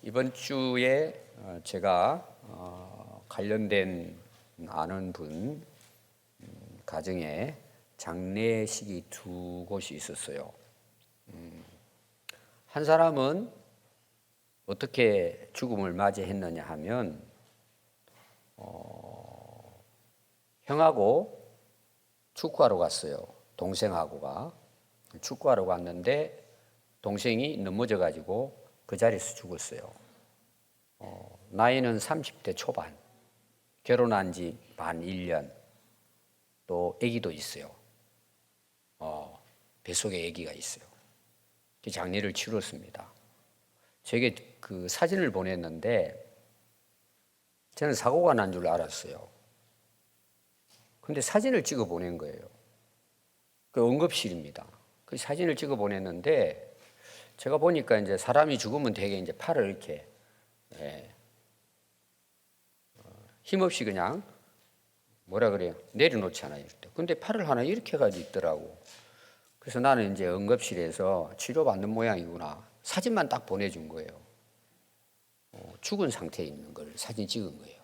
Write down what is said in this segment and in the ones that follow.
이번 주에 제가 관련된 아는 분 가정에 장례식이 두 곳이 있었어요. 한 사람은 어떻게 죽음을 맞이했느냐 하면 형하고 축구하러 갔어요. 동생하고가 축구하러 갔는데 동생이 넘어져 가지고 그 자리에서 죽었어요. 나이는 30대 초반, 결혼한 지 만 1년, 또 아기도 있어요. 뱃속에 아기가 있어요. 장례를 치렀습니다. 제게 그 사진을 보냈는데 저는 사고가 난 줄 알았어요. 근데 사진을 찍어 보낸 거예요. 그 응급실입니다. 그 사진을 찍어 보냈는데 제가 보니까 이제 사람이 죽으면 되게 이제 팔을 이렇게 힘없이 그냥 뭐라 그래요? 내려놓잖아요. 이럴 때. 근데 팔을 하나 이렇게 가지고 있더라고. 그래서 나는 이제 응급실에서 치료받는 모양이구나. 사진만 딱 보내준 거예요. 죽은 상태에 있는 걸 사진 찍은 거예요.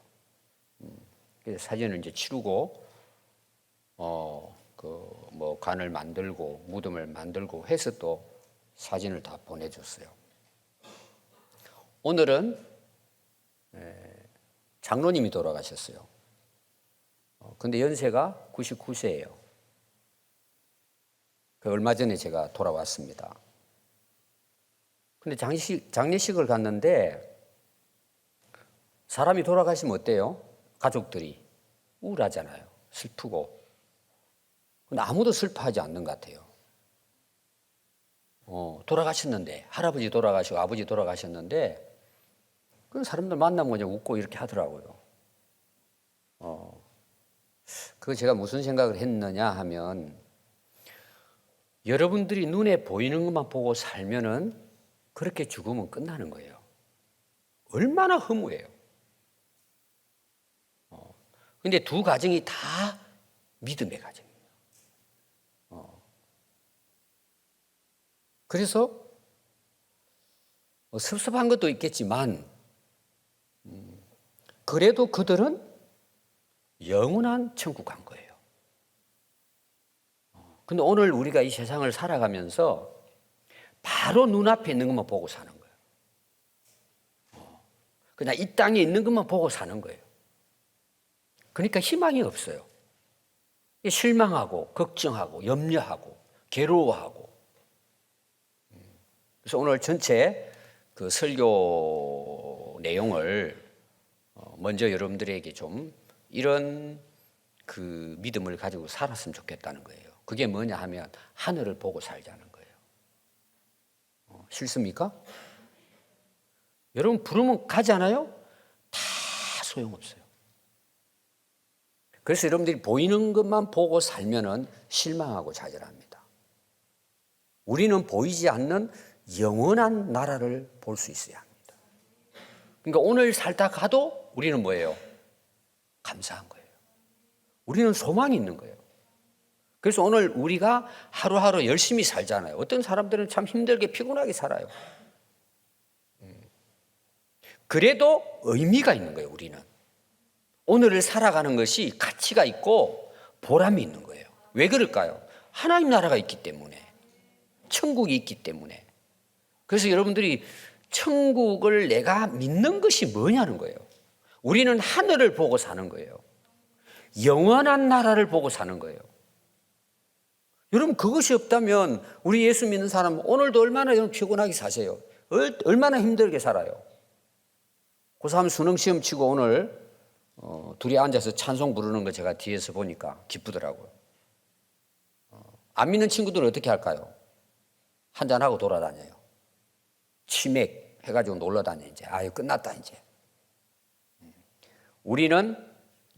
그래서 사진을 이제 치르고 뭐 관을 만들고 무덤을 만들고 해서 또 사진을 다 보내줬어요. 오늘은 장로님이 돌아가셨어요. 근데 연세가 99세예요. 얼마 전에 제가 돌아왔습니다. 근데 장례식을 갔는데 사람이 돌아가시면 어때요? 가족들이 우울하잖아요. 슬프고. 근데 아무도 슬퍼하지 않는 것 같아요. 돌아가셨는데, 할아버지 돌아가시고 아버지 돌아가셨는데, 그 사람들 만나면 그냥 웃고 이렇게 하더라고요. 그거 제가 무슨 생각을 했느냐 하면, 여러분들이 눈에 보이는 것만 보고 살면은 그렇게 죽으면 끝나는 거예요. 얼마나 허무해요. 근데 두 가정이 다 믿음의 가정이에요. 그래서 섭섭한 것도 있겠지만 그래도 그들은 영원한 천국 간 거예요. 근데 오늘 우리가 이 세상을 살아가면서 바로 눈앞에 있는 것만 보고 사는 거예요. 그냥 이 땅에 있는 것만 보고 사는 거예요. 그러니까 희망이 없어요. 실망하고 걱정하고 염려하고 괴로워하고. 그래서 오늘 전체 그 설교 내용을 먼저 여러분들에게 좀 이런 그 믿음을 가지고 살았으면 좋겠다는 거예요. 그게 뭐냐 하면 하늘을 보고 살자는 거예요. 싫습니까? 여러분 부르면 가지 않아요? 다 소용없어요. 그래서 여러분들이 보이는 것만 보고 살면은 실망하고 좌절합니다. 우리는 보이지 않는 영원한 나라를 볼 수 있어야 합니다. 그러니까 오늘 살다 가도 우리는 뭐예요? 감사한 거예요. 우리는 소망이 있는 거예요. 그래서 오늘 우리가 하루하루 열심히 살잖아요. 어떤 사람들은 참 힘들게 피곤하게 살아요. 그래도 의미가 있는 거예요, 우리는. 오늘을 살아가는 것이 가치가 있고 보람이 있는 거예요. 왜 그럴까요? 하나님 나라가 있기 때문에, 천국이 있기 때문에. 그래서 여러분들이 천국을 내가 믿는 것이 뭐냐는 거예요. 우리는 하늘을 보고 사는 거예요. 영원한 나라를 보고 사는 거예요. 여러분 그것이 없다면 우리 예수 믿는 사람은 오늘도 얼마나 피곤하게 사세요. 얼마나 힘들게 살아요. 고3 수능 시험 치고 오늘 둘이 앉아서 찬송 부르는 거 제가 뒤에서 보니까 기쁘더라고요. 안 믿는 친구들은 어떻게 할까요? 한잔하고 돌아다녀요. 치맥 해가지고 놀러 다녀. 이제 아유 끝났다 이제. 우리는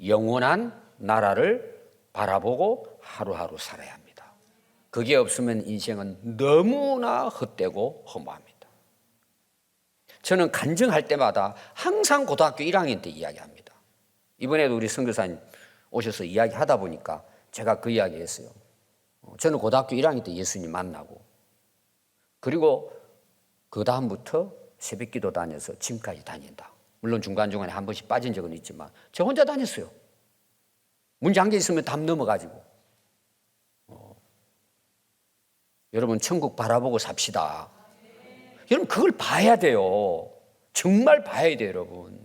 영원한 나라를 바라보고 하루하루 살아야 합니다. 그게 없으면 인생은 너무나 헛되고 허무합니다. 저는 간증할 때마다 항상 고등학교 1학년 때 이야기합니다. 이번에도 우리 선교사님 오셔서 이야기하다 보니까 제가 그 이야기 했어요. 저는 고등학교 1학년 때 예수님 만나고 그리고 그 다음부터 새벽기도 다녀서 지금까지 다닌다. 물론 중간중간에 한 번씩 빠진 적은 있지만 저 혼자 다녔어요. 문 잠겨 있으면 담 넘어가지고. 여러분 천국 바라보고 삽시다. 여러분 그걸 봐야 돼요. 정말 봐야 돼요, 여러분.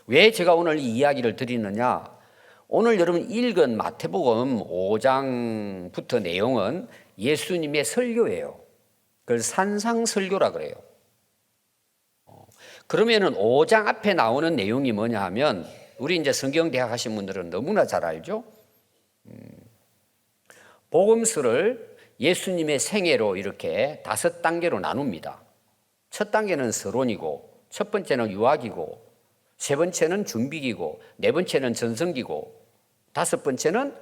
왜 제가 오늘 이 이야기를 드리느냐? 오늘 여러분 읽은 마태복음 5장부터 내용은 예수님의 설교예요. 그걸 산상설교라 그래요. 그러면은 5장 앞에 나오는 내용이 뭐냐 하면 우리 이제 성경대학 하신 분들은 너무나 잘 알죠? 복음서를 예수님의 생애로 이렇게 5단계로 나눕니다. 첫 단계는 서론이고, 첫 번째는 유학이고, 세 번째는 준비기고, 네 번째는 전성기고, 다섯 번째는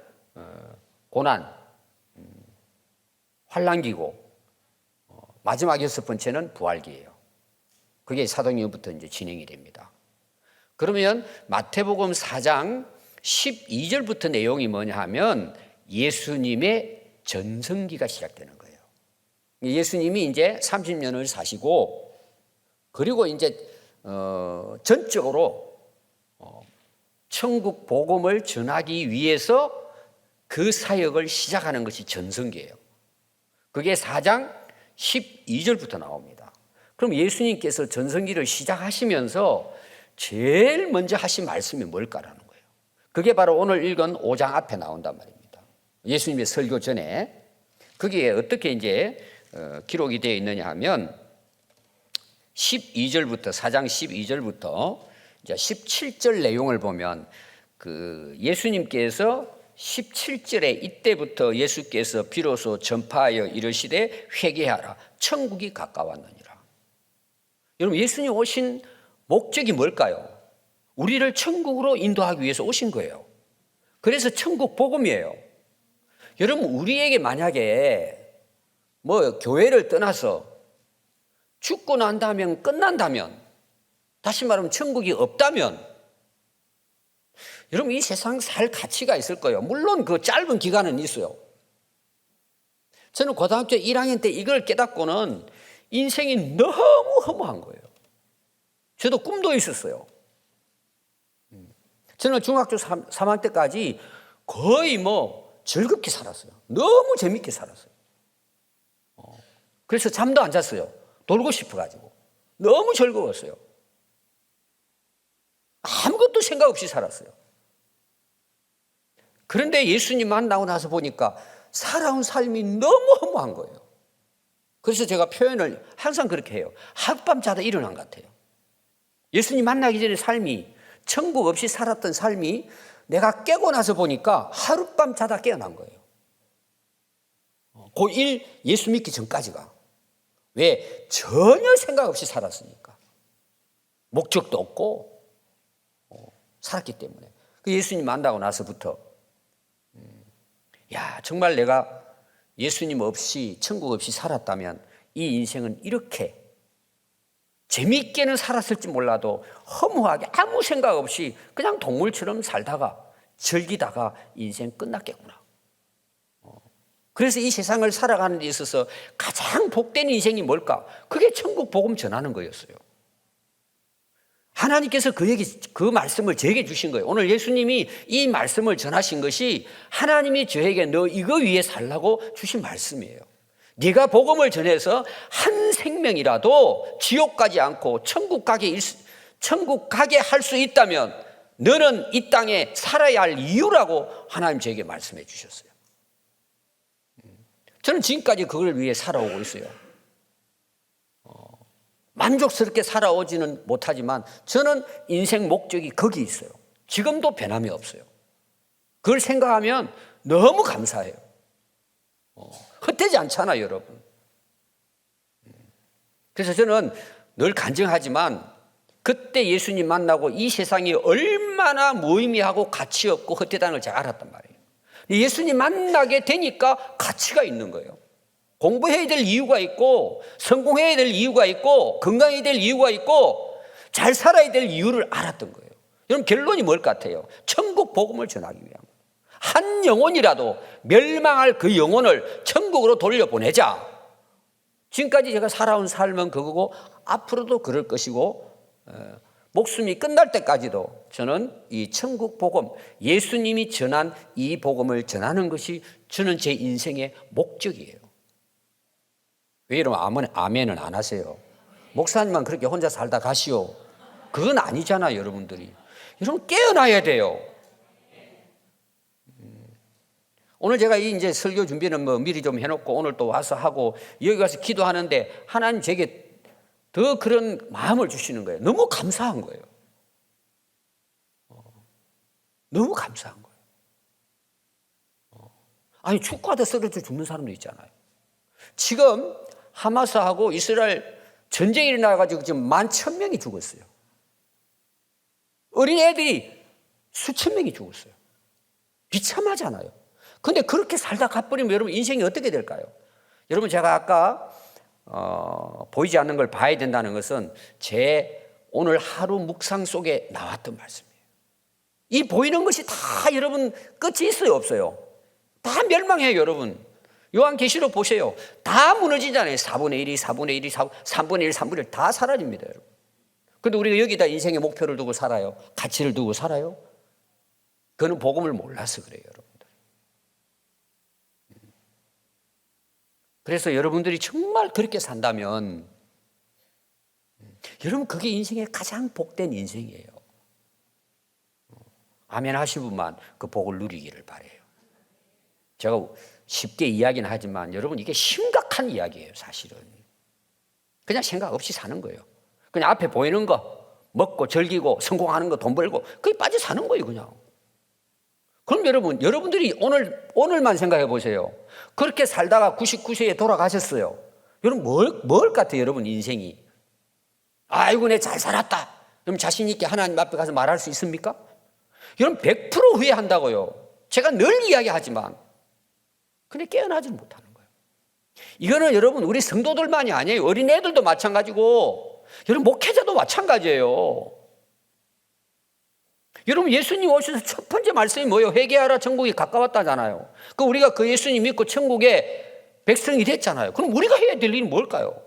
고난, 환난기고, 마지막 여섯 번째는 부활기예요. 그게 사도행전부터 이제 진행이 됩니다. 그러면 마태복음 4장 12절부터 내용이 뭐냐 하면 예수님의 전성기가 시작되는 거예요. 예수님이 이제 30년을 사시고 그리고 이제 전적으로 천국 복음을 전하기 위해서 그 사역을 시작하는 것이 전성기예요. 그게 4장 12절부터 나옵니다. 그럼 예수님께서 전성기를 시작하시면서 제일 먼저 하신 말씀이 뭘까라는 거예요. 그게 바로 오늘 읽은 5장 앞에 나온단 말입니다. 예수님의 설교 전에 거기에 어떻게 이제 기록이 되어 있느냐 하면 12절부터 4장 12절부터 이제 17절 내용을 보면 그 예수님께서 17절에 이때부터 예수께서 비로소 전파하여 이르시되 회개하라 천국이 가까웠느니라. 여러분 예수님 오신 목적이 뭘까요? 우리를 천국으로 인도하기 위해서 오신 거예요. 그래서 천국 복음이에요. 여러분 우리에게 만약에 뭐 교회를 떠나서 죽고 난다면 끝난다면 다시 말하면 천국이 없다면 여러분 이 세상 살 가치가 있을 거예요. 물론 그 짧은 기간은 있어요. 저는 고등학교 1학년 때 이걸 깨닫고는 인생이 너무 허무한 거예요. 저도 꿈도 있었어요. 저는 중학교 3학년 때까지 거의 뭐 즐겁게 살았어요. 너무 재밌게 살았어요. 그래서 잠도 안 잤어요. 놀고 싶어가지고. 너무 즐거웠어요. 아무것도 생각 없이 살았어요. 그런데 예수님 만나고 나서 보니까 살아온 삶이 너무 허무한 거예요. 그래서 제가 표현을 항상 그렇게 해요. 하룻밤 자다 일어난 것 같아요. 예수님 만나기 전에 삶이 천국 없이 살았던 삶이 내가 깨고 나서 보니까 하룻밤 자다 깨어난 거예요. 고1 예수 믿기 전까지가. 왜? 전혀 생각 없이 살았으니까. 목적도 없고 살았기 때문에. 그 예수님 만나고 나서부터 야 정말 내가 예수님 없이 천국 없이 살았다면 이 인생은 이렇게 재미있게는 살았을지 몰라도 허무하게 아무 생각 없이 그냥 동물처럼 살다가 즐기다가 인생 끝났겠구나. 그래서 이 세상을 살아가는 데 있어서 가장 복된 인생이 뭘까? 그게 천국 복음 전하는 거였어요. 하나님께서 그 말씀을 저에게 주신 거예요. 오늘 예수님이 이 말씀을 전하신 것이 하나님이 저에게 너 이거 위해 살라고 주신 말씀이에요. 네가 복음을 전해서 한 생명이라도 지옥 가지 않고 천국 가게 할 수 있다면 너는 이 땅에 살아야 할 이유라고 하나님 저에게 말씀해 주셨어요. 저는 지금까지 그걸 위해 살아오고 있어요. 만족스럽게 살아오지는 못하지만 저는 인생 목적이 거기 있어요. 지금도 변함이 없어요. 그걸 생각하면 너무 감사해요. 헛되지 않잖아요, 여러분. 그래서 저는 늘 간증하지만 그때 예수님 만나고 이 세상이 얼마나 무의미하고 가치 없고 헛되다는 걸 제가 알았단 말이에요. 예수님 만나게 되니까 가치가 있는 거예요. 공부해야 될 이유가 있고 성공해야 될 이유가 있고 건강해야 될 이유가 있고 잘 살아야 될 이유를 알았던 거예요. 여러분 결론이 뭘 같아요? 천국 복음을 전하기 위함. 한 영혼이라도 멸망할 그 영혼을 천국으로 돌려보내자. 지금까지 제가 살아온 삶은 그거고 앞으로도 그럴 것이고 목숨이 끝날 때까지도 저는 이 천국 복음, 예수님이 전한 이 복음을 전하는 것이 저는 제 인생의 목적이에요. 왜 여러분 아멘은 안 하세요? 목사님만 그렇게 혼자 살다 가시오. 그건 아니잖아요, 여러분들이. 여러분 깨어나야 돼요. 오늘 제가 이제 설교 준비는 뭐 미리 좀 해놓고 오늘 또 와서 하고 여기 가서 기도하는데 하나님 제게 더 그런 마음을 주시는 거예요. 너무 감사한 거예요. 너무 감사한 거예요. 아니 축구하다 쓰러져 죽는 사람도 있잖아요. 지금 하마스하고 이스라엘 전쟁이 일어나가지고 지금 11,000명이 죽었어요. 어린애들이 수천 명이 죽었어요. 비참하잖아요. 근데 그렇게 살다 가버리면 여러분 인생이 어떻게 될까요? 여러분 제가 아까 보이지 않는 걸 봐야 된다는 것은 제 오늘 하루 묵상 속에 나왔던 말씀이에요. 이 보이는 것이 다 여러분 끝이 있어요, 없어요? 다 멸망해요, 여러분. 요한계시록 보세요. 다 무너지잖아요. 4분의 1이 4분의 1이 3분의 1, 3분의 1 다 사라집니다, 여러분. 근데 우리가 여기다 인생의 목표를 두고 살아요? 가치를 두고 살아요? 그거는 복음을 몰라서 그래요, 여러분들. 그래서 여러분들이 정말 그렇게 산다면 여러분 그게 인생의 가장 복된 인생이에요. 아멘 하신 분만 그 복을 누리기를 바라요. 제가 쉽게 이야기는 하지만 여러분 이게 심각한 이야기예요, 사실은. 그냥 생각 없이 사는 거예요. 그냥 앞에 보이는 거 먹고 즐기고 성공하는 거 돈 벌고 그게 빠져 사는 거예요, 그냥. 그럼 여러분들이 오늘만 생각해 보세요. 그렇게 살다가 99세에 돌아가셨어요. 여러분 뭘 같아요, 여러분 인생이? 아이고 내 잘 살았다. 그럼 자신 있게 하나님 앞에 가서 말할 수 있습니까? 여러분 100% 후회한다고요. 제가 늘 이야기하지만 근데 깨어나지는 못하는 거예요. 이거는 여러분 우리 성도들만이 아니에요. 어린애들도 마찬가지고 여러분 목회자도 마찬가지예요. 여러분 예수님 오셔서 첫 번째 말씀이 뭐예요? 회개하라 천국이 가까웠다잖아요. 그 우리가 그 예수님 믿고 천국의 백성이 됐잖아요. 그럼 우리가 해야 될 일이 뭘까요?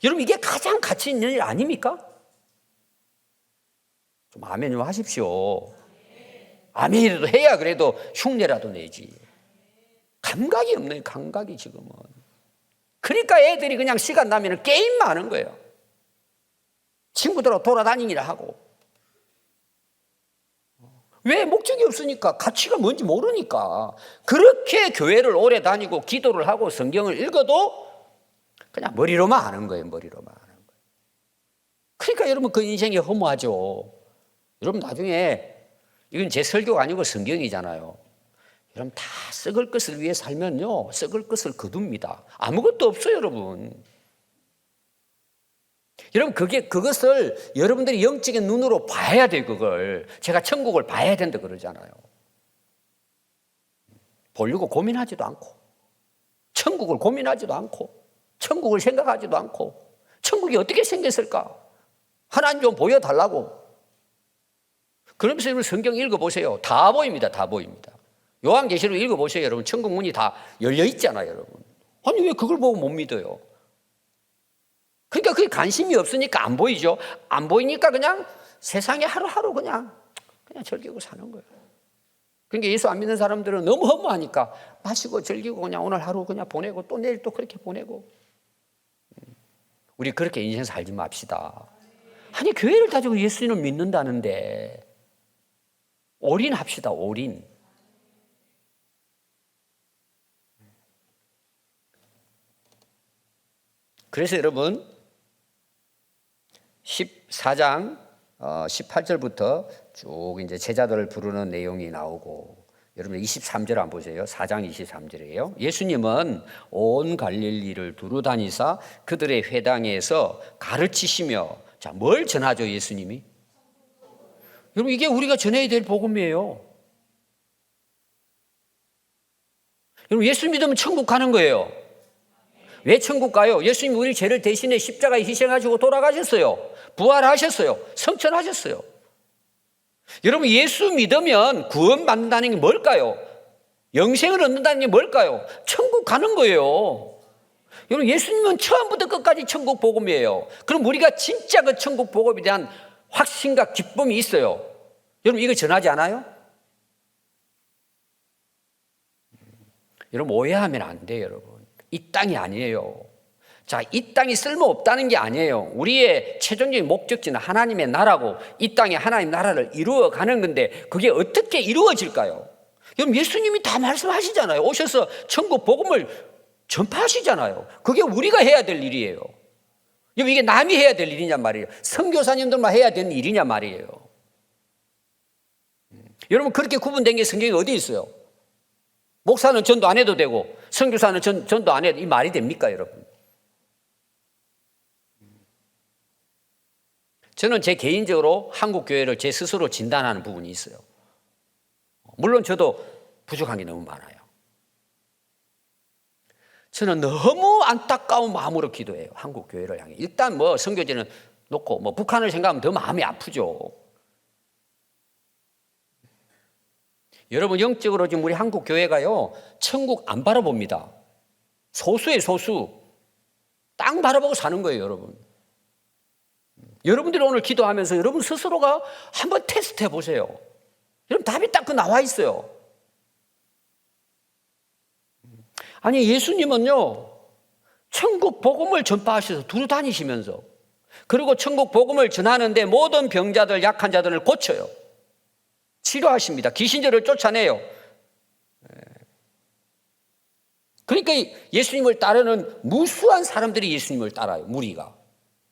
여러분 이게 가장 가치 있는 일 아닙니까? 좀 아멘 좀 하십시오. 아멘이라도 해야 그래도 흉내라도 내지. 감각이 없네요, 감각이 지금은. 그러니까 애들이 그냥 시간 나면 게임만 하는 거예요. 친구들하고 돌아다니기를 하고. 왜? 목적이 없으니까, 가치가 뭔지 모르니까. 그렇게 교회를 오래 다니고 기도를 하고 성경을 읽어도 그냥 머리로만 아는 거예요, 머리로만 아는 거예요. 그러니까 여러분 그 인생이 허무하죠. 여러분 나중에 이건 제 설교가 아니고 성경이잖아요. 여러분 다 썩을 것을 위해 살면요 썩을 것을 거둡니다. 아무것도 없어요, 여러분. 여러분 그것을 여러분들이 영적인 눈으로 봐야 돼요. 그걸 제가 천국을 봐야 된다 그러잖아요. 보려고 고민하지도 않고 천국을 고민하지도 않고 천국을 생각하지도 않고 천국이 어떻게 생겼을까 하나님 좀 보여달라고. 그러면서 여러분 성경 읽어보세요. 다 보입니다. 다 보입니다. 요한계시록 읽어보세요. 여러분 천국 문이 다 열려 있잖아요, 여러분. 아니 왜 그걸 보고 못 믿어요? 그러니까 그게 관심이 없으니까 안 보이죠. 안 보이니까 그냥 세상에 하루하루 그냥 즐기고 사는 거예요. 그러니까 예수 안 믿는 사람들은 너무 허무하니까 마시고 즐기고 그냥 오늘 하루 그냥 보내고 또 내일 또 그렇게 보내고. 우리 그렇게 인생 살지 맙시다. 아니 교회를 가지고 예수님을 믿는다는데 올인합시다. 올인. 그래서 여러분 14장 18절부터 쭉 이제 제자들을 부르는 내용이 나오고 여러분 23절 한번 보세요. 4장 23절이에요. 예수님은 온 갈릴리를 두루 다니사 그들의 회당에서 가르치시며 자, 뭘 전하죠, 예수님이? 여러분 이게 우리가 전해야 될 복음이에요. 여러분 예수 믿으면 천국 가는 거예요. 왜 천국 가요? 예수님이 우리 죄를 대신해 십자가에 희생하시고 돌아가셨어요. 부활하셨어요. 성천하셨어요. 여러분 예수 믿으면 구원받는다는 게 뭘까요? 영생을 얻는다는 게 뭘까요? 천국 가는 거예요. 여러분, 예수님은 처음부터 끝까지 천국 복음이에요. 그럼 우리가 진짜 그 천국 복음에 대한 확신과 기쁨이 있어요. 여러분, 이거 전하지 않아요? 여러분, 오해하면 안 돼요, 여러분. 이 땅이 아니에요. 자, 이 땅이 쓸모없다는 게 아니에요. 우리의 최종적인 목적지는 하나님의 나라고 이 땅에 하나님 나라를 이루어가는 건데 그게 어떻게 이루어질까요? 여러분, 예수님이 다 말씀하시잖아요. 오셔서 천국 복음을 전파하시잖아요. 그게 우리가 해야 될 일이에요. 여러분, 이게 남이 해야 될 일이냐 말이에요. 선교사님들만 해야 되는 일이냐 말이에요. 여러분, 그렇게 구분된 게 성경에 어디 있어요? 목사는 전도 안 해도 되고 선교사는 전도 안 해도 이 말이 됩니까, 여러분? 저는 제 개인적으로 한국 교회를 제 스스로 진단하는 부분이 있어요. 물론 저도 부족한 게 너무 많아요. 저는 너무 안타까운 마음으로 기도해요. 한국 교회를 향해. 일단 뭐 선교지는 놓고 뭐 북한을 생각하면 더 마음이 아프죠. 여러분, 영적으로 지금 우리 한국 교회가요, 천국 안 바라봅니다. 소수의 소수. 땅 바라보고 사는 거예요, 여러분. 여러분들이 오늘 기도하면서 여러분 스스로가 한번 테스트 해보세요. 여러분, 답이 딱 그 나와 있어요. 아니, 예수님은요, 천국 복음을 전파하셔서 두루 다니시면서, 그리고 천국 복음을 전하는데 모든 병자들, 약한 자들을 고쳐요. 치료하십니다. 귀신들을 쫓아내요. 그러니까 예수님을 따르는 무수한 사람들이 예수님을 따라요, 무리가.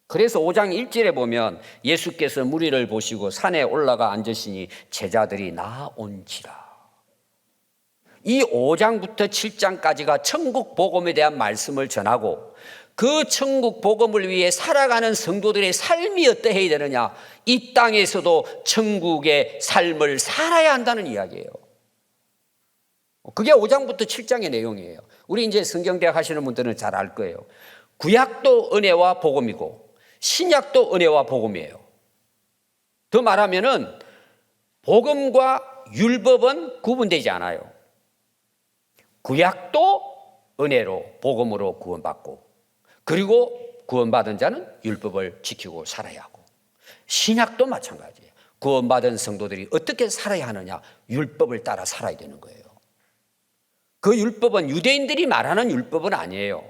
그래서 5장 1절에 보면 예수께서 무리를 보시고 산에 올라가 앉으시니 제자들이 나온지라. 이 5장부터 7장까지가 천국 복음에 대한 말씀을 전하고 그 천국 복음을 위해 살아가는 성도들의 삶이 어떠해야 되느냐, 이 땅에서도 천국의 삶을 살아야 한다는 이야기예요. 그게 5장부터 7장의 내용이에요. 우리 이제 성경대학 하시는 분들은 잘 알 거예요. 구약도 은혜와 복음이고 신약도 은혜와 복음이에요. 더 말하면은 복음과 율법은 구분되지 않아요. 구약도 은혜로 복음으로 구원받고, 그리고 구원받은 자는 율법을 지키고 살아야 하고, 신약도 마찬가지예요. 구원받은 성도들이 어떻게 살아야 하느냐, 율법을 따라 살아야 되는 거예요. 그 율법은 유대인들이 말하는 율법은 아니에요.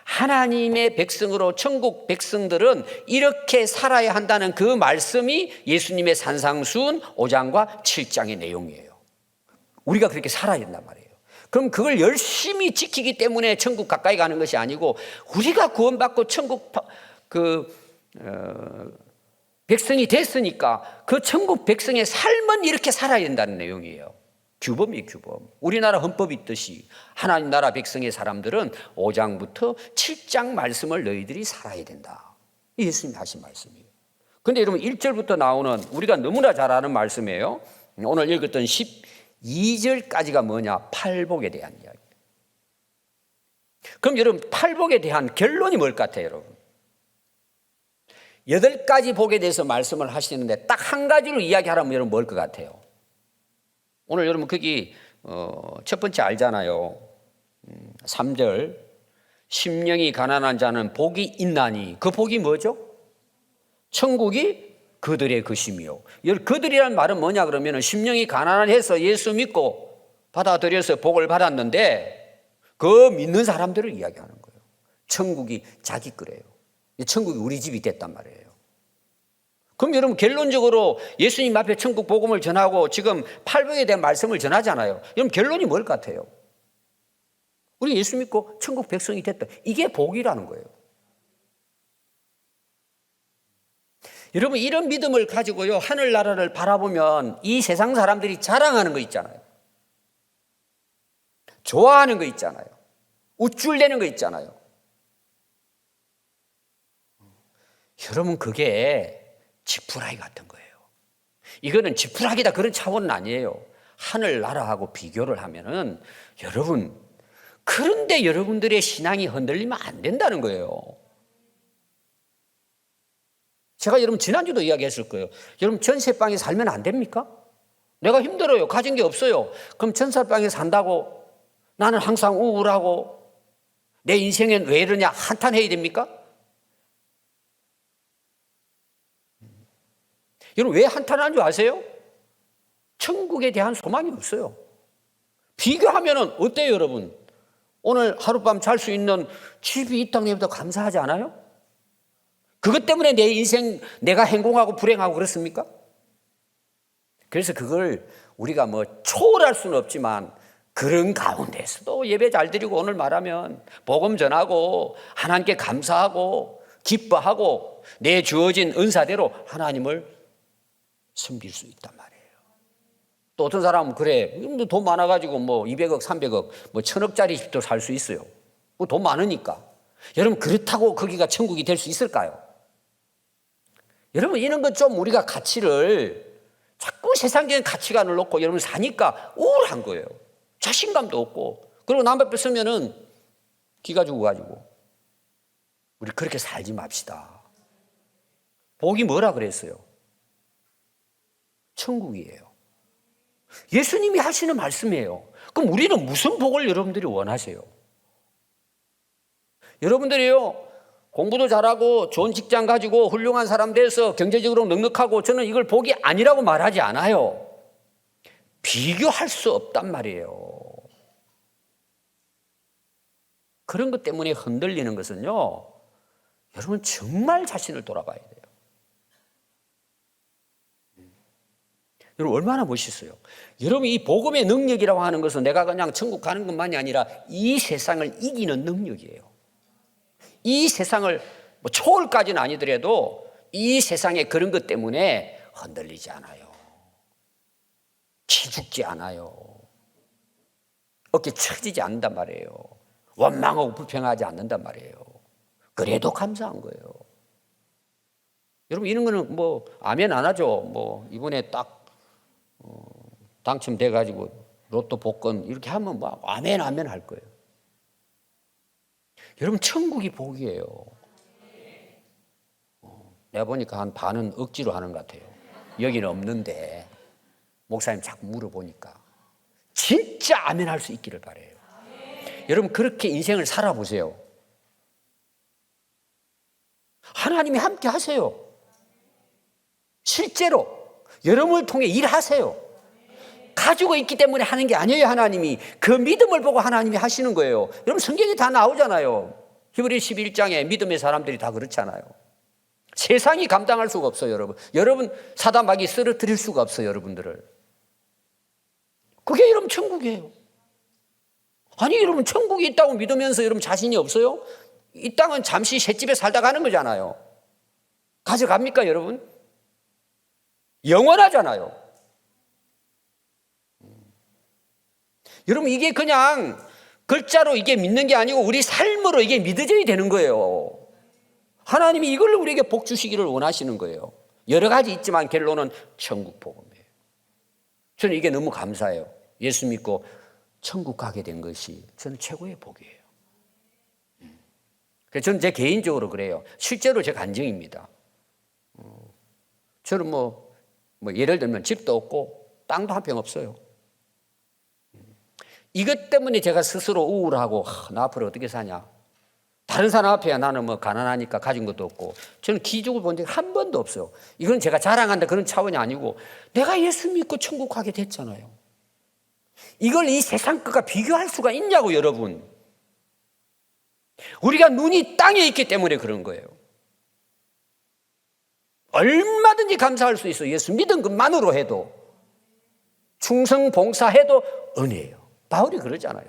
하나님의 백성으로 천국 백성들은 이렇게 살아야 한다는 그 말씀이 예수님의 산상수훈 5장과 7장의 내용이에요. 우리가 그렇게 살아야 된단 말이에요. 그럼 그걸 열심히 지키기 때문에 천국 가까이 가는 것이 아니고, 우리가 구원받고 천국 백성이 됐으니까 그 천국 백성의 삶은 이렇게 살아야 된다는 내용이에요. 규범이에요, 규범. 우리나라 헌법이 있듯이 하나님 나라 백성의 사람들은 5장부터 7장 말씀을 너희들이 살아야 된다. 예수님이 하신 말씀이에요. 그런데 여러분, 1절부터 나오는 우리가 너무나 잘 아는 말씀이에요. 오늘 읽었던 12절까지가 뭐냐? 팔복에 대한 이야기예요. 그럼 여러분, 팔복에 대한 결론이 뭘 같아요, 여러분? 8가지 복에 대해서 말씀을 하시는데 딱 한 가지로 이야기하라면 여러분 뭘 것 같아요? 오늘 여러분 거기 첫 번째 알잖아요. 3절, 심령이 가난한 자는 복이 있나니. 그 복이 뭐죠? 천국이 그들의 것이며. 그들이란 말은 뭐냐 그러면, 심령이 가난해서 예수 믿고 받아들여서 복을 받았는데 그 믿는 사람들을 이야기하는 거예요. 천국이 자기 거래요. 천국이 우리 집이 됐단 말이에요. 그럼 여러분, 결론적으로 예수님 앞에 천국 복음을 전하고 지금 팔복에 대한 말씀을 전하잖아요. 여러분, 결론이 뭘 같아요? 우리 예수 믿고 천국 백성이 됐다. 이게 복이라는 거예요. 여러분, 이런 믿음을 가지고요, 하늘나라를 바라보면 이 세상 사람들이 자랑하는 거 있잖아요. 좋아하는 거 있잖아요. 우쭐대는 거 있잖아요. 여러분, 그게 지푸라기 같은 거예요. 이거는 지푸라기다 그런 차원은 아니에요. 하늘나라하고 비교를 하면은 여러분, 그런데 여러분들의 신앙이 흔들리면 안 된다는 거예요. 제가 여러분 지난주도 이야기했을 거예요. 여러분, 전세방에 살면 안 됩니까? 내가 힘들어요. 가진 게 없어요. 그럼 전세방에 산다고 나는 항상 우울하고 내 인생엔 왜 이러냐 한탄해야 됩니까? 여러분 왜 한탄하는 줄 아세요? 천국에 대한 소망이 없어요. 비교하면 어때요 여러분? 오늘 하룻밤 잘 수 있는 집이 이 땅에 더 감사하지 않아요? 그것 때문에 내 인생 내가 행복하고 불행하고 그렇습니까? 그래서 그걸 우리가 뭐 초월할 수는 없지만 그런 가운데서도 예배 잘 드리고 오늘 말하면 복음 전하고 하나님께 감사하고 기뻐하고 내 주어진 은사대로 하나님을 섬길 수 있단 말이에요. 또 어떤 사람은 그래 돈 많아가지고 뭐 200억 300억 뭐 1000억짜리 집도 살 수 있어요. 뭐 돈 많으니까. 여러분 그렇다고 거기가 천국이 될 수 있을까요? 여러분 이런 것 좀 우리가 가치를 자꾸 세상적인 가치관을 놓고 여러분 사니까 우울한 거예요. 자신감도 없고 그리고 남 앞에 서면은 기가 죽어가지고 우리 그렇게 살지 맙시다. 복이 뭐라 그랬어요? 천국이에요. 예수님이 하시는 말씀이에요. 그럼 우리는 무슨 복을 여러분들이 원하세요? 여러분들이요 공부도 잘하고 좋은 직장 가지고 훌륭한 사람 돼서 경제적으로 넉넉하고 저는 이걸 복이 아니라고 말하지 않아요. 비교할 수 없단 말이에요. 그런 것 때문에 흔들리는 것은요 여러분 정말 자신을 돌아봐야 돼요. 여러분 얼마나 멋있어요. 여러분 이 복음의 능력이라고 하는 것은 내가 그냥 천국 가는 것만이 아니라 이 세상을 이기는 능력이에요. 이 세상을 뭐 초월까지는 아니더라도 이 세상의 그런 것 때문에 흔들리지 않아요. 기죽지 않아요. 어깨 처지지 않는단 말이에요. 원망하고 불평하지 않는단 말이에요. 그래도 감사한 거예요. 여러분 이런 거는 뭐 아멘 안 하죠. 뭐 이번에 딱 당첨돼가지고 로또 복권 이렇게 하면 뭐 아멘 아멘 할 거예요. 여러분 천국이 복이에요. 내가 보니까 한 반은 억지로 하는 것 같아요. 여기는 없는데 목사님 자꾸 물어보니까 진짜 아멘 할 수 있기를 바라요. 여러분 그렇게 인생을 살아보세요. 하나님이 함께 하세요. 실제로 여러분을 통해 일하세요. 가지고 있기 때문에 하는 게 아니에요. 하나님이 그 믿음을 보고 하나님이 하시는 거예요. 여러분 성경에 다 나오잖아요. 히브리 11장에 믿음의 사람들이 다 그렇잖아요. 세상이 감당할 수가 없어요. 여러분 사단 마귀 쓰러뜨릴 수가 없어요. 여러분들을. 그게 여러분 천국이에요. 아니 여러분 천국이 있다고 믿으면서 여러분 자신이 없어요? 이 땅은 잠시 셋집에 살다 가는 거잖아요. 가져갑니까 여러분? 영원하잖아요. 여러분 이게 그냥 글자로 이게 믿는 게 아니고 우리 삶으로 이게 믿어져야 되는 거예요. 하나님이 이걸 우리에게 복 주시기를 원하시는 거예요. 여러 가지 있지만 결론은 천국 복음이에요. 저는 이게 너무 감사해요. 예수 믿고 천국 가게 된 것이 저는 최고의 복이에요. 그래서 저는 제 개인적으로 그래요. 실제로 제 간증입니다. 저는 뭐 예를 들면 집도 없고 땅도 한 평 없어요. 이것 때문에 제가 스스로 우울하고 나 앞으로 어떻게 사냐. 다른 사람 앞에 나는 뭐 가난하니까 가진 것도 없고 저는 기죽을 본 적이 한 번도 없어요. 이건 제가 자랑한다 그런 차원이 아니고 내가 예수 믿고 천국 가게 됐잖아요. 이걸 이 세상 것과 비교할 수가 있냐고 여러분. 우리가 눈이 땅에 있기 때문에 그런 거예요. 얼마든지 감사할 수 있어요. 예수 믿은 것만으로 해도 충성 봉사해도 은혜예요. 바울이 그러잖아요.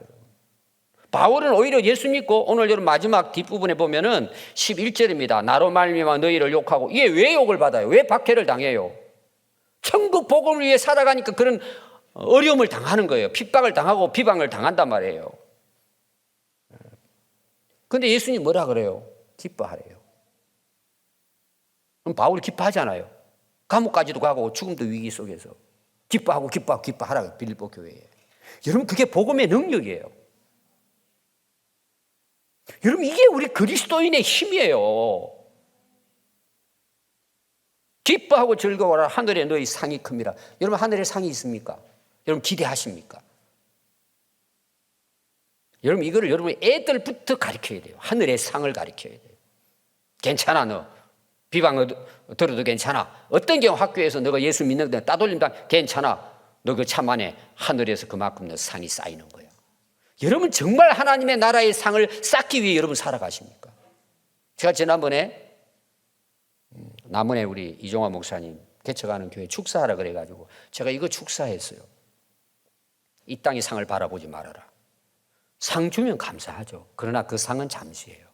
바울은 오히려 예수 믿고 오늘 여러분 마지막 뒷부분에 보면은 11절입니다. 나로 말미암아 너희를 욕하고 이게 왜 욕을 받아요? 왜 박해를 당해요? 천국 복음을 위해 살아가니까 그런 어려움을 당하는 거예요. 핍박을 당하고 비방을 당한단 말이에요. 그런데 예수님 뭐라 그래요? 기뻐하래요. 그럼 바울이 기뻐하잖아요. 감옥까지도 가고 죽음도 위기 속에서 기뻐하라 빌립보 교회에. 여러분 그게 복음의 능력이에요. 여러분 이게 우리 그리스도인의 힘이에요. 기뻐하고 즐거워라 하늘에 너희 상이 큽니다. 여러분 하늘에 상이 있습니까? 여러분 기대하십니까? 여러분 이거를 여러분 애들부터 가르쳐야 돼요. 하늘의 상을 가르쳐야 돼요. 괜찮아 너. 비방 들어도 괜찮아. 어떤 경우 학교에서 너가 예수 믿는데 따돌림다 괜찮아. 너 그 참 안에 하늘에서 그만큼 너 상이 쌓이는 거야. 여러분 정말 하나님의 나라의 상을 쌓기 위해 여러분 살아가십니까? 제가 지난번에 남원에 우리 이종화 목사님 개척하는 교회 축사하라 그래가지고 제가 이거 축사했어요. 이 땅의 상을 바라보지 말아라. 상 주면 감사하죠. 그러나 그 상은 잠시예요.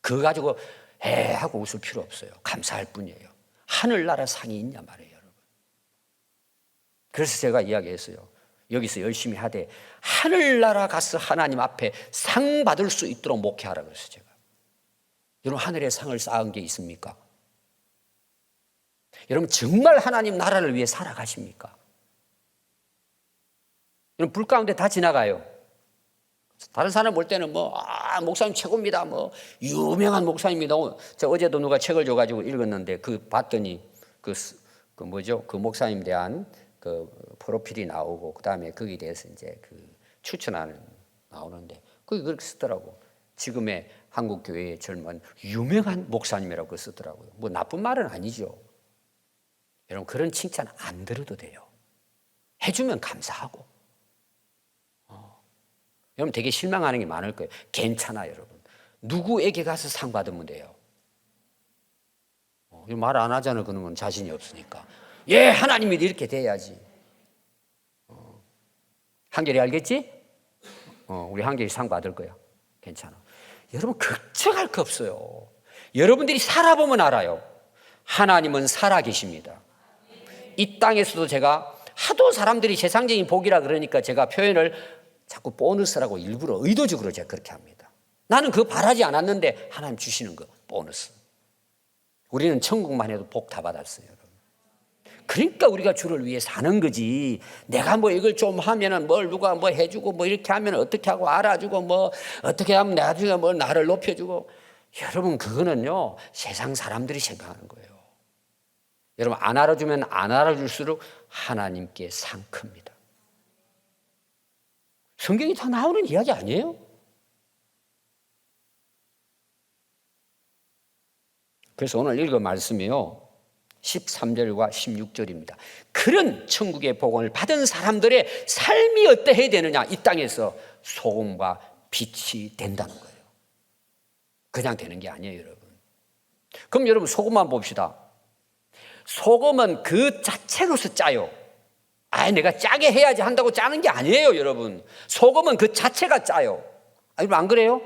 그거 가지고 하고 웃을 필요 없어요. 감사할 뿐이에요. 하늘나라 상이 있냐 말이에요, 여러분. 그래서 제가 이야기했어요. 여기서 열심히 하되 하늘나라 가서 하나님 앞에 상 받을 수 있도록 목회하라 그랬어요, 제가. 여러분 하늘의 상을 쌓은 게 있습니까? 여러분 정말 하나님 나라를 위해 살아가십니까? 여러분 불 가운데 다 지나가요. 다른 사람 볼 때는 목사님 최고입니다. 유명한 목사님입니다. 저 어제도 누가 책을 줘가지고 읽었는데 봤더니 그 목사님 대한 그 프로필이 나오고 그 다음에 거기에 대해서 이제 추천하는 나오는데 그게 그렇게 쓰더라고. 지금의 한국 교회의 젊은 유명한 목사님이라고 쓰더라고요. 나쁜 말은 아니죠. 여러분 그런 칭찬 안 들어도 돼요. 해주면 감사하고. 여러분 되게 실망하는 게 많을 거예요. 괜찮아 여러분. 누구에게 가서 상 받으면 돼요. 말 안 하잖아요. 그런 건 자신이 없으니까. 예, 하나님이 이렇게 돼야지. 한결이 알겠지? 우리 한결이 상 받을 거야. 괜찮아. 여러분 걱정할 거 없어요. 여러분들이 살아보면 알아요. 하나님은 살아계십니다. 이 땅에서도 제가 하도 사람들이 세상적인 복이라 그러니까 제가 표현을 자꾸 보너스라고 일부러 의도적으로 제가 그렇게 합니다. 나는 그거 바라지 않았는데 하나님 주시는 거 보너스. 우리는 천국만 해도 복 다 받았어요. 여러분. 그러니까 우리가 주를 위해 사는 거지. 내가 이걸 좀 하면은 누가 해주고 이렇게 하면 어떻게 하고 알아주고 어떻게 하면 나중에 나를 높여주고. 여러분 그거는요 세상 사람들이 생각하는 거예요. 여러분 안 알아주면 안 알아줄수록 하나님께 상 큽니다. 성경이 다 나오는 이야기 아니에요? 그래서 오늘 읽은 말씀이요 13절과 16절입니다. 그런 천국의 복음을 받은 사람들의 삶이 어떠해야 되느냐. 이 땅에서 소금과 빛이 된다는 거예요. 그냥 되는 게 아니에요, 여러분. 그럼 여러분 소금만 봅시다. 소금은 그 자체로서 짜요. 내가 짜게 해야지 한다고 짜는 게 아니에요, 여러분. 소금은 그 자체가 짜요. 여러분 안 그래요?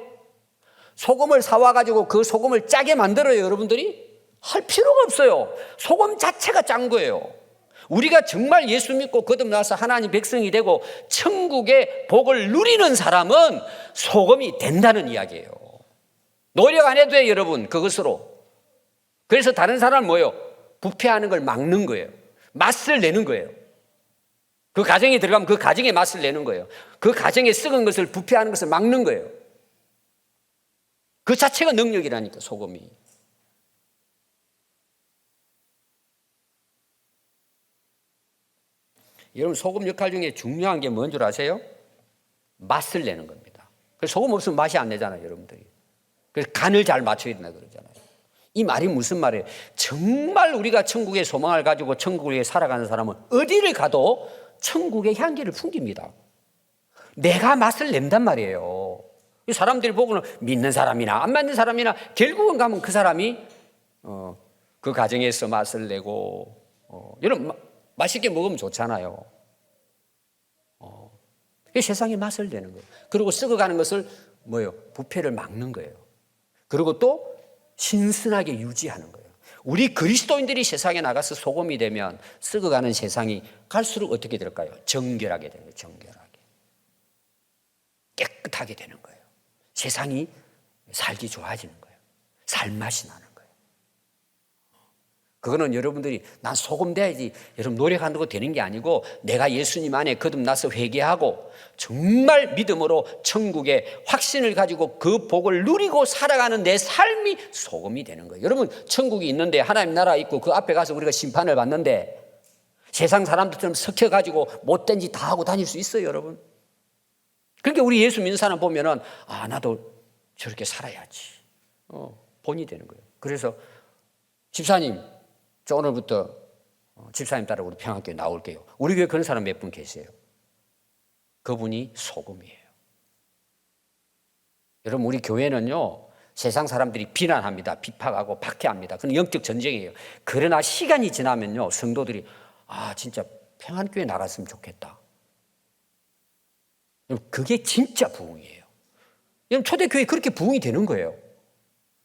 소금을 사와가지고 그 소금을 짜게 만들어요, 여러분들이? 할 필요가 없어요. 소금 자체가 짠 거예요. 우리가 정말 예수 믿고 거듭나서 하나님 백성이 되고 천국의 복을 누리는 사람은 소금이 된다는 이야기예요. 노력 안 해도 돼요, 여러분, 그것으로. 그래서 다른 사람은 뭐예요? 부패하는 걸 막는 거예요. 맛을 내는 거예요. 그 가정에 들어가면 그 가정의 맛을 내는 거예요. 그 가정에 썩은 것을 부패하는 것을 막는 거예요. 그 자체가 능력이라니까, 소금이. 여러분 소금 역할 중에 중요한 게 뭔 줄 아세요? 맛을 내는 겁니다. 그래서 소금 없으면 맛이 안 내잖아요, 여러분들이. 그래서 간을 잘 맞춰야 된다 그러잖아요. 이 말이 무슨 말이에요? 정말 우리가 천국의 소망을 가지고 천국을 위해 살아가는 사람은 어디를 가도 천국의 향기를 풍깁니다. 내가 맛을 낸단 말이에요. 이 사람들이 보고는 믿는 사람이나 안 믿는 사람이나 결국은 가면 그 사람이 그 가정에서 맛을 내고 여러분 맛있게 먹으면 좋잖아요. 세상에 맛을 내는 거예요. 그리고 썩어가는 것을 부패를 막는 거예요. 그리고 또 신선하게 유지하는 거예요. 우리 그리스도인들이 세상에 나가서 소금이 되면 썩어가는 세상이 갈수록 어떻게 될까요? 정결하게 되는 거예요. 정결하게. 깨끗하게 되는 거예요. 세상이 살기 좋아지는 거예요. 살맛이 나는 거예요. 그거는 여러분들이 난 소금 돼야지 여러분 노력한다고 되는 게 아니고 내가 예수님 안에 거듭나서 회개하고 정말 믿음으로 천국의 확신을 가지고 그 복을 누리고 살아가는 내 삶이 소금이 되는 거예요. 여러분 천국이 있는데 하나님 나라 있고 그 앞에 가서 우리가 심판을 받는데 세상 사람들처럼 섞여가지고 못된 짓 다 하고 다닐 수 있어요, 여러분? 그러니까 우리 예수 믿는 사람 보면은 나도 저렇게 살아야지. 본이 되는 거예요. 그래서 집사님, 저 오늘부터 집사님 따라 우리 평안교회 나올게요. 우리 교회 그런 사람 몇 분 계세요. 그분이 소금이에요. 여러분, 우리 교회는요, 세상 사람들이 비난합니다. 비판하고 박해합니다. 그건 영적 전쟁이에요. 그러나 시간이 지나면요, 성도들이 진짜 평안교회 나갔으면 좋겠다. 그게 진짜 부흥이에요. 여러분, 초대교회 그렇게 부흥이 되는 거예요.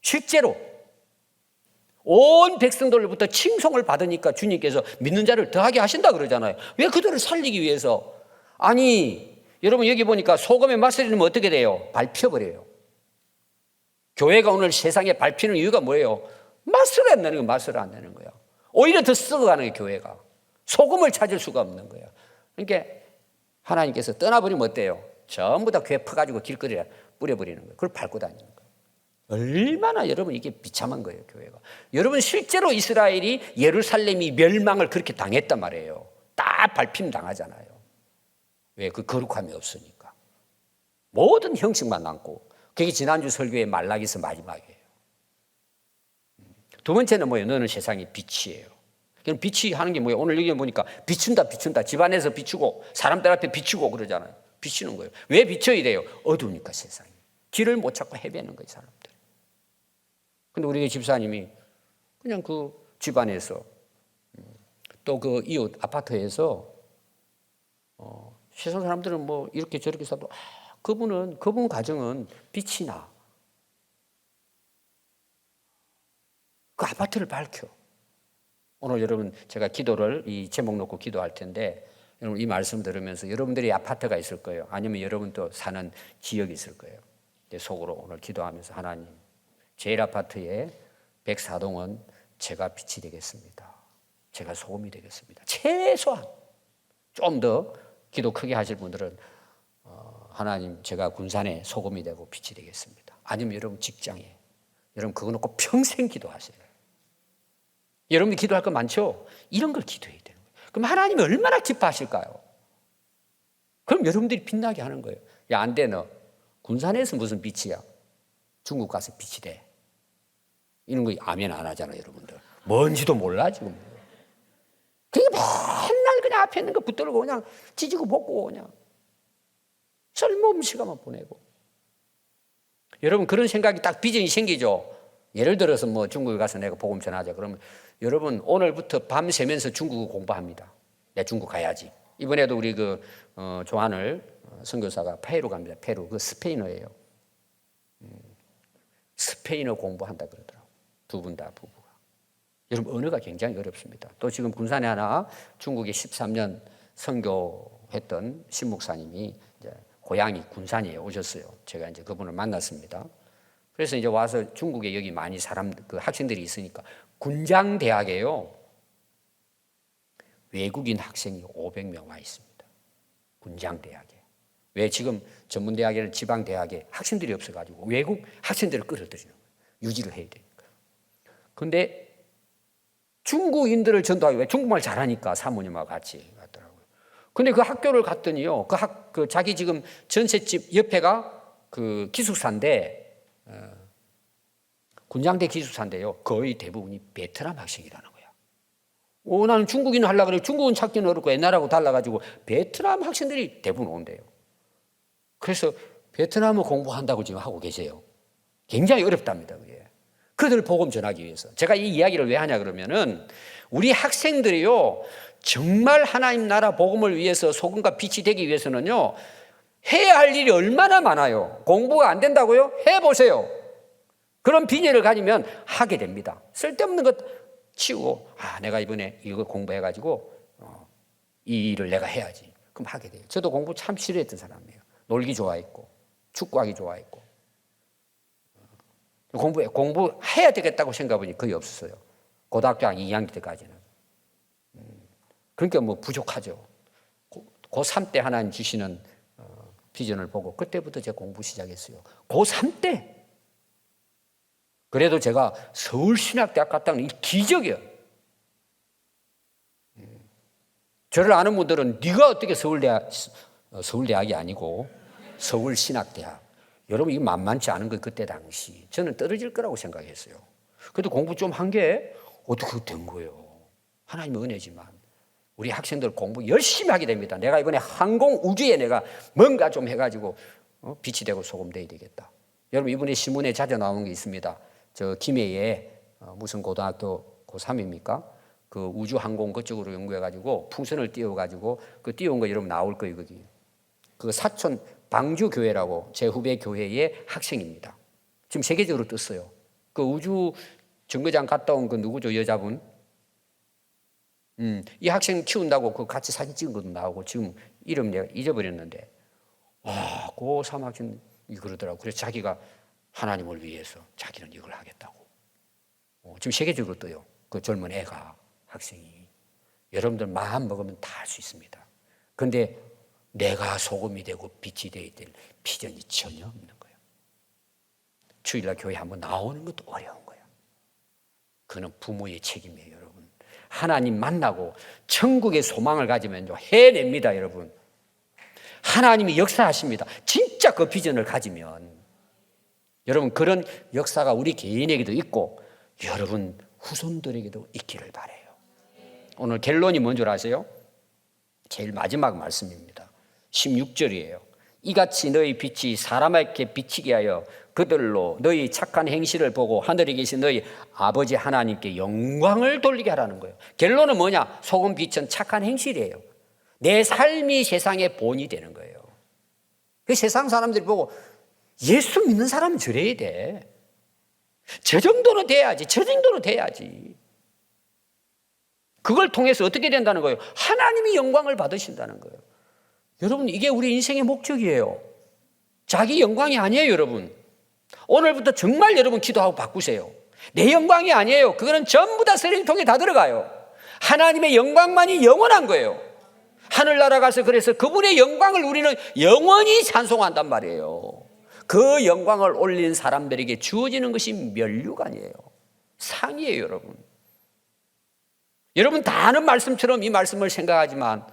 실제로 온 백성들로부터 칭송을 받으니까 주님께서 믿는 자를 더하게 하신다 그러잖아요. 왜 그들을 살리기 위해서? 아니, 여러분 여기 보니까 소금의 맛을 넣으면 어떻게 돼요? 밟혀버려요. 교회가 오늘 세상에 밟히는 이유가 뭐예요? 맛을 안 내는 거예요. 맛을 안 내는 거예요. 오히려 더 썩어가는 거예요. 교회가. 소금을 찾을 수가 없는 거예요. 그러니까 하나님께서 떠나버리면 어때요? 전부 다 교회 퍼가지고 길거리에 뿌려버리는 거예요. 그걸 밟고 다니는 거예요. 얼마나 여러분 이게 비참한 거예요. 교회가. 여러분 실제로 이스라엘이 예루살렘이 멸망을 그렇게 당했단 말이에요. 다 밟힘 당하잖아요. 왜? 그 거룩함이 없으니까. 모든 형식만 남고. 그게 지난주 설교의 말라기서 마지막이에요. 두 번째는 뭐예요? 너는 세상의 빛이에요. 그럼 빛이 하는 게 뭐예요? 오늘 여기 보니까 비춘다. 집안에서 비추고 사람들 앞에 비추고 그러잖아요. 비추는 거예요. 왜 비춰야 돼요? 어두우니까 세상이. 길을 못 찾고 헤매는 거예요, 사람들. 근데 우리 집사님이 그냥 그 집안에서 또 그 이웃 아파트에서 세상 사람들은 뭐 이렇게 저렇게 살도 그분 가정은 빛이 나. 그 아파트를 밝혀. 오늘 여러분 제가 기도를 이 제목 놓고 기도할 텐데 여러분 이 말씀 들으면서 여러분들이 아파트가 있을 거예요. 아니면 여러분도 사는 지역이 있을 거예요. 속으로 오늘 기도하면서 하나님 제일 아파트의 104동은 제가 빛이 되겠습니다. 제가 소금이 되겠습니다. 최소한 좀 더 기도 크게 하실 분들은 하나님 제가 군산에 소금이 되고 빛이 되겠습니다. 아니면 여러분 직장에 여러분 그거 놓고 평생 기도하세요. 여러분이 기도할 거 많죠? 이런 걸 기도해야 되는 거예요. 그럼 하나님이 얼마나 기뻐하실까요? 그럼 여러분들이 빛나게 하는 거예요. 야, 안 돼, 너. 군산에서 무슨 빛이야? 중국 가서 빛이 돼. 이런 거 아멘 안 하잖아요, 여러분들. 뭔지도 몰라, 지금. 그게 맨날 그냥 앞에 있는 거 붙들고 그냥 지지고 볶고 그냥 쓸모없는 시간만 보내고. 여러분, 그런 생각이 딱 비전이 생기죠? 예를 들어서 뭐 중국에 가서 내가 복음 전하자. 그러면 여러분 오늘부터 밤 새면서 중국어 공부합니다. 내가 중국 가야지. 이번에도 우리 조한을 선교사가 페루 갑니다. 페루. 그 스페인어예요. 스페인어 공부한다 그러더라고요. 두 분 다 부부가. 여러분 언어가 굉장히 어렵습니다. 또 지금 군산에 하나 중국에 13년 선교했던 신목사님이 이제 고향이 군산에 오셨어요. 제가 이제 그분을 만났습니다. 그래서 이제 와서 중국에 여기 많이 그 학생들이 있으니까 군장대학에요. 외국인 학생이 500명 와 있습니다. 군장대학에. 왜 지금 전문대학이나 지방대학에 학생들이 없어가지고 외국 학생들을 끌어들이는 거예요. 유지를 해야 되니까. 그런데 중국인들을 전도하기 위해 중국말 잘하니까 사모님하고 같이 갔더라고요. 근데 그 학교를 갔더니요. 그 자기 지금 전셋집 옆에가 그 기숙사인데 군장대 기숙사인데요. 거의 대부분이 베트남 학생이라는 거야. 나는 중국인 하려고 그래. 중국은 찾기는 어렵고 옛날하고 달라가지고 베트남 학생들이 대부분 온대요. 그래서 베트남어 공부한다고 지금 하고 계세요. 굉장히 어렵답니다. 그게. 그들 복음 전하기 위해서. 제가 이 이야기를 왜 하냐 그러면은 우리 학생들이요. 정말 하나님 나라 복음을 위해서 소금과 빛이 되기 위해서는요. 해야 할 일이 얼마나 많아요. 공부가 안 된다고요? 해보세요. 그런 비전을 가지면 하게 됩니다. 쓸데없는 것 치우고 내가 이번에 이거 공부해가지고 이 일을 내가 해야지. 그럼 하게 돼요. 저도 공부 참 싫어했던 사람이에요. 놀기 좋아했고 축구하기 좋아했고 공부해야 되겠다고 생각해보니 거의 없었어요. 고등학교 2학년 때까지는. 그러니까 뭐 부족하죠. 고3 때 하나님 주시는 비전을 보고 그때부터 제가 공부 시작했어요. 고3 때. 그래도 제가 서울신학대학 갔다는 이 기적이에요. 저를 아는 분들은 네가 어떻게 서울대학이 아니고 서울신학대학. 여러분 이거 만만치 않은 거 그때 당시. 저는 떨어질 거라고 생각했어요. 그래도 공부 좀 한 게 어떻게 된 거예요. 하나님의 은혜지만 우리 학생들 공부 열심히 하게 됩니다. 내가 이번에 항공우주에 내가 뭔가 좀 해가지고 빛이 되고 소금 돼야 되겠다. 여러분 이번에 신문에 자주 나오는 게 있습니다. 저 김해에 무슨 고등학교 고3입니까? 그 우주항공 그쪽으로 연구해가지고 풍선을 띄워가지고 그 띄운 거 여러분 나올 거예요. 거기. 그 사촌 방주교회라고 제 후배 교회의 학생입니다. 지금 세계적으로 떴어요. 그 우주 정거장 갔다 온 그 누구죠? 여자분. 이 학생 키운다고 그 같이 사진 찍은 것도 나오고 지금 이름 내가 잊어버렸는데 고3 학생이 그러더라고. 그래서 자기가 하나님을 위해서 자기는 이걸 하겠다고. 지금 세계적으로 떠요. 그 젊은 애가 학생이. 여러분들 마음 먹으면 다 할 수 있습니다. 그런데 내가 소금이 되고 빛이 되어야 될 비전이 전혀 없는 거예요. 주일날 교회 한번 나오는 것도 어려운 거예요. 그는 부모의 책임이에요, 여러분. 하나님 만나고 천국의 소망을 가지면 해냅니다, 여러분. 하나님이 역사하십니다. 진짜 그 비전을 가지면. 여러분 그런 역사가 우리 개인에게도 있고 여러분 후손들에게도 있기를 바라요. 오늘 결론이 뭔 줄 아세요? 제일 마지막 말씀입니다. 16절이에요. 이같이 너희 빛이 사람에게 비치게 하여 그들로 너희 착한 행실을 보고 하늘에 계신 너희 아버지 하나님께 영광을 돌리게 하라는 거예요. 결론은 뭐냐? 소금 빛은 착한 행실이에요. 내 삶이 세상의 본이 되는 거예요. 그 세상 사람들이 보고 예수 믿는 사람은 저래야 돼. 저 정도는 돼야지. 저 정도는 돼야지. 그걸 통해서 어떻게 된다는 거예요? 하나님이 영광을 받으신다는 거예요. 여러분 이게 우리 인생의 목적이에요. 자기 영광이 아니에요, 여러분. 오늘부터 정말 여러분 기도하고 바꾸세요. 내 영광이 아니에요. 그거는 전부 다 쓰레기통에 다 들어가요. 하나님의 영광만이 영원한 거예요. 하늘나라 가서 그래서 그분의 영광을 우리는 영원히 찬송한단 말이에요. 그 영광을 올린 사람들에게 주어지는 것이 면류관이에요. 상이에요, 여러분. 여러분 다 아는 말씀처럼 이 말씀을 생각하지만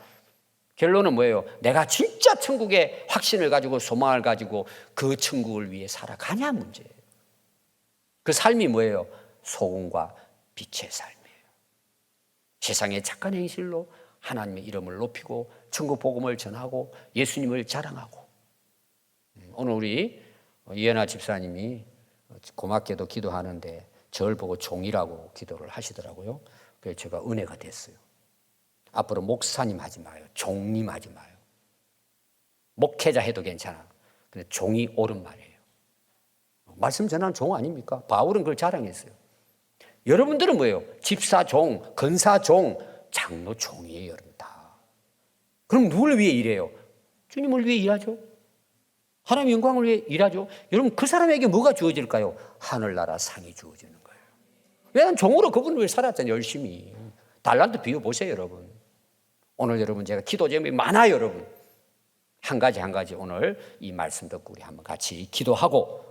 결론은 뭐예요? 내가 진짜 천국의 확신을 가지고 소망을 가지고 그 천국을 위해 살아가냐 문제예요. 그 삶이 뭐예요? 소금과 빛의 삶이에요. 세상의 착한 행실로 하나님의 이름을 높이고 천국 복음을 전하고 예수님을 자랑하고. 오늘 우리 이현아 집사님이 고맙게도 기도하는데 저를 보고 종이라고 기도를 하시더라고요. 그래서 제가 은혜가 됐어요. 앞으로 목사님 하지 마요. 종님 하지 마요. 목회자 해도 괜찮아. 근데 종이 옳은 말이에요. 말씀 전하는 종 아닙니까? 바울은 그걸 자랑했어요. 여러분들은 뭐예요? 집사 종, 건사 종, 장로 종이에요, 여러분 다. 그럼 누굴 위해 일해요? 주님을 위해 일하죠. 하나님의 영광을 위해 일하죠. 여러분 그 사람에게 뭐가 주어질까요? 하늘나라 상이 주어지는 거예요. 왜냐하면 종으로 그분을 위해 살았잖아요. 열심히. 달란트 비워보세요, 여러분. 오늘 여러분 제가 기도 제목이 많아요, 여러분. 한 가지 오늘 이 말씀 듣고 우리 한번 같이 기도하고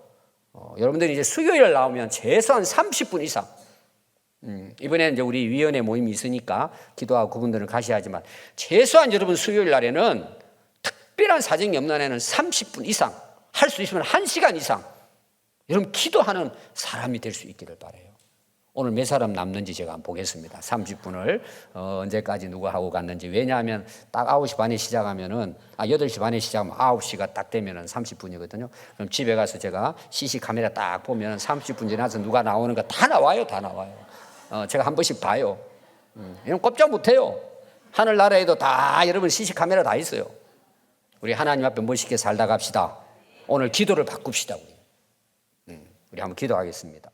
여러분들이 이제 수요일 나오면 최소한 30분 이상 이번에는 이제 우리 위원회 모임이 있으니까 기도하고 그분들은 가셔야 하지만 최소한 여러분 수요일 날에는 특별한 사정이 없는 날에는 30분 이상 할 수 있으면 1시간 이상 여러분 기도하는 사람이 될 수 있기를 바라요. 오늘 몇 사람 남는지 제가 한번 보겠습니다. 30분을 언제까지 누가 하고 갔는지. 왜냐하면 딱 9시 반에 시작하면은 8시 반에 시작하면 9시가 딱 되면은 30분이거든요. 그럼 집에 가서 제가 CC 카메라 딱 보면 30분 지나서 누가 나오는 거 다 나와요. 다 나와요. 제가 한 번씩 봐요. 이런 꼼짝 못해요. 하늘나라에도 다 여러분 CC 카메라 다 있어요. 우리 하나님 앞에 멋있게 살다 갑시다. 오늘 기도를 바꿉시다. 우리 한번 기도하겠습니다.